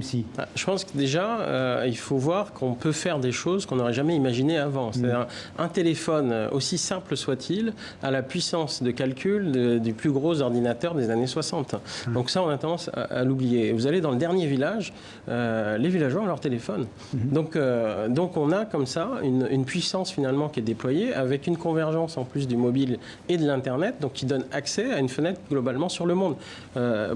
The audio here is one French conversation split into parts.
Si. Je pense que déjà, il faut voir qu'on peut faire des choses qu'on n'aurait jamais imaginées avant. C'est-à-dire un téléphone, aussi simple soit-il, a la puissance de calcul du plus gros ordinateur des années 60. Donc ça, on a tendance à l'oublier. Vous allez dans le dernier village, les villageois ont leur téléphone. Donc on a comme ça une puissance finalement qui est déployée avec une convergence en plus du mobile et de l'Internet, donc qui donne accès à une fenêtre globalement sur le monde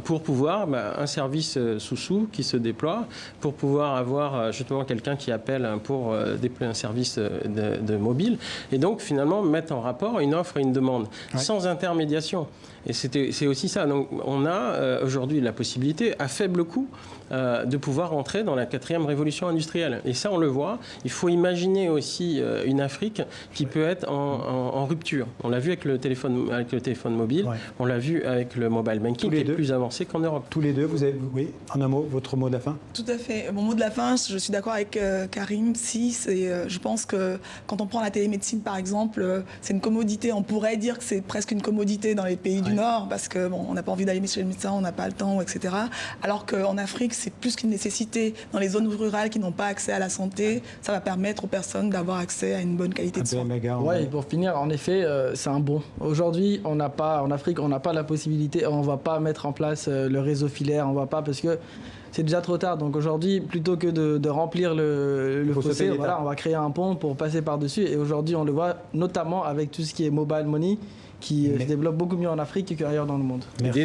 pour pouvoir un service sous-sous qui se déploie, pour pouvoir avoir justement quelqu'un qui appelle pour déployer un service de mobile, et donc finalement mettre en rapport une offre et une demande, sans intermédiation. Et c'est aussi ça. Donc on a aujourd'hui la possibilité, à faible coût, de pouvoir entrer dans la 4e révolution industrielle. Et ça, on le voit. Il faut imaginer aussi une Afrique qui peut être en rupture. On l'a vu avec le téléphone mobile, on l'a vu avec le mobile banking, qui est plus avancé qu'en Europe. Tous les deux, vous avez, oui, en un mot, votre mot de la fin? Tout à fait. Mon mot de la fin, je suis d'accord avec Karim, je pense que quand on prend la télémédecine, par exemple, c'est une commodité. On pourrait dire que c'est presque une commodité dans les pays du Nord, parce que bon, on n'a pas envie d'aller chez le médecin, on n'a pas le temps, etc. Alors qu'en Afrique, c'est plus qu'une nécessité. Dans les zones rurales qui n'ont pas accès à la santé, ça va permettre aux personnes d'avoir accès à une bonne qualité de soins. Oui, pour finir, en effet, c'est un bon. Aujourd'hui, en Afrique, on n'a pas la possibilité, on ne va pas mettre en place le réseau filaire, on ne va pas, parce que c'est déjà trop tard. Donc aujourd'hui, plutôt que de remplir le fossé, voilà, on va créer un pont pour passer par-dessus. Et aujourd'hui, on le voit notamment avec tout ce qui est mobile money, qui se développe beaucoup mieux en Afrique qu'ailleurs dans le monde. Merci.